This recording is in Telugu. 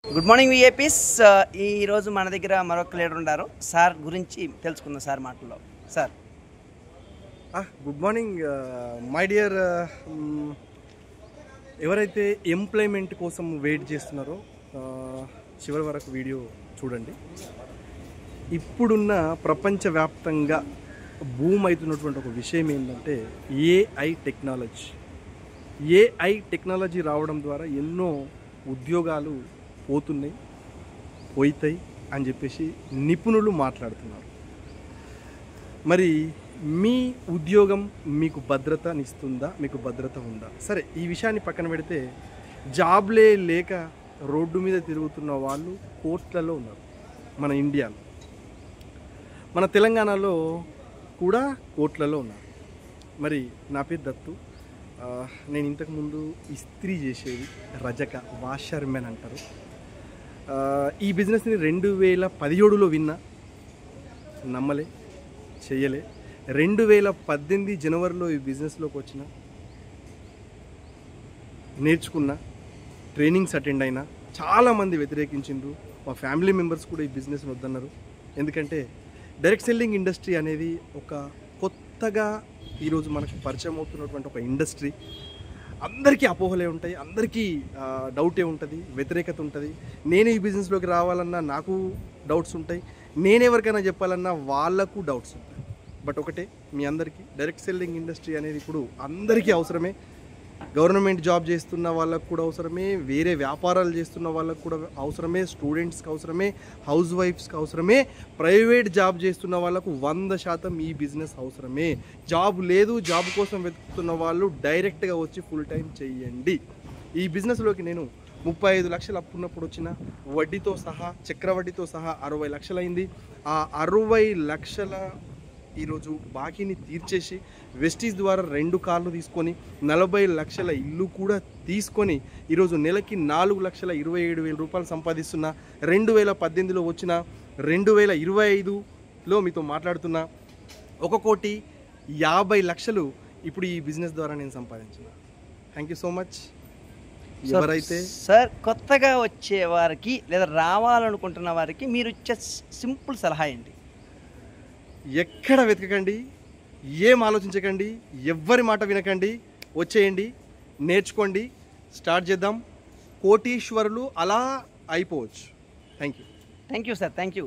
Good morning విఏపీస్. ఈరోజు మన దగ్గర మరొక లీడర్ ఉన్నారు. సార్ గురించి తెలుసుకుందాం సార్ మాటల్లో. Sir good morning my dear. ఎవరైతే ఎంప్లాయ్మెంట్ కోసం వెయిట్ చేస్తున్నారో చివరి వరకు వీడియో చూడండి. ఇప్పుడున్న ప్రపంచవ్యాప్తంగా బూమ్ అవుతున్నటువంటి ఒక విషయం ఏంటంటే ఏఐ టెక్నాలజీ రావడం ద్వారా ఎన్నో ఉద్యోగాలు పోతాయి అని చెప్పేసి నిపుణులు మాట్లాడుతున్నారు. మరి మీ ఉద్యోగం మీకు భద్రతనిస్తుందా, మీకు భద్రత ఉందా? సరే, ఈ విషయాన్ని పక్కన పెడితే జాబ్లే లేక రోడ్డు మీద తిరుగుతున్న వాళ్ళు కోట్లలో ఉన్నారు. మన ఇండియాలో, మన తెలంగాణలో కూడా కోట్లలో ఉన్నారు. మరి నా పేరు దత్తు. నేను ఇంతకుముందు ఇస్త్రీ చేసేది, రజక వాషర్మెన్ అంటారు. ఈ బిజినెస్ని 2017లో విన్నా, నమ్మలే, చెయ్యలే. 2018 జనవరిలో ఈ బిజినెస్లోకి వచ్చిన, నేర్చుకున్నా, ట్రైనింగ్స్ అటెండ్ అయినా. చాలామంది వ్యతిరేకించిండ్రు. మా ఫ్యామిలీ మెంబర్స్ కూడా ఈ బిజినెస్ని వద్దన్నారు. ఎందుకంటే డైరెక్ట్ సెల్లింగ్ ఇండస్ట్రీ అనేది ఒక కొత్తగా ఈరోజు మనకు పరిచయం అవుతున్నటువంటి ఒక ఇండస్ట్రీ. అందరికీ అపోహలే ఉంటాయి, అందరికీ డౌటే ఉంటుంది, వ్యతిరేకత ఉంటుంది. నేను ఈ బిజినెస్లోకి రావాలన్నా నాకు డౌట్స్ ఉంటాయి, నేనెవరికైనా చెప్పాలన్నా వాళ్ళకు డౌట్స్ ఉంటాయి. బట్ ఒకటే, మీ అందరికీ డైరెక్ట్ సెల్లింగ్ ఇండస్ట్రీ అనేది ఇప్పుడు అందరికీ అవసరమే. గవర్నమెంట్ జాబ్ చేస్తున్న వాళ్ళకు కూడా అవసరమే, వేరే వ్యాపారాలు చేస్తున్న వాళ్ళకు కూడా అవసరమే, స్టూడెంట్స్కి అవసరమే, హౌస్ వైఫ్స్కి అవసరమే, ప్రైవేట్ జాబ్ చేస్తున్న వాళ్ళకు 100% ఈ బిజినెస్ అవసరమే. జాబ్ లేదు, జాబ్ కోసం వెతుకుతున్న వాళ్ళు డైరెక్ట్గా వచ్చి ఫుల్ టైం చేయండి. ఈ బిజినెస్లోకి నేను 35 లక్షలు అప్పున్నప్పుడు వచ్చిన, వడ్డీతో సహా, చక్రవడ్డీతో సహా 60 లక్షలు అయింది. ఆ 60 లక్షల ఈరోజు బాకీని తీర్చేసి వెస్టీజ్ ద్వారా 2 కార్లు తీసుకొని 40 లక్షల ఇల్లు కూడా తీసుకొని ఈరోజు నెలకి 4,27,000 రూపాయలు సంపాదిస్తున్నా. 2018లో వచ్చిన, 2025లో మీతో మాట్లాడుతున్నా 1,50,00,000 ఇప్పుడు ఈ బిజినెస్ ద్వారా నేను సంపాదించిన. Thank you so much. ఎవరైతే సార్ కొత్తగా వచ్చే వారికి లేదా రావాలనుకుంటున్న వారికి మీరు ఇచ్చే సింపుల్ సలహా ఏంటి? ఎక్కడ వెతకకండి, ఏం ఆలోచించకండి, ఎవ్వరి మాట వినకండి, వచ్చేయండి, నేర్చుకోండి, స్టార్ట్ చేద్దాం. కోటీశ్వరులు అలా అయిపోవచ్చు. Thank you sir. Thank you.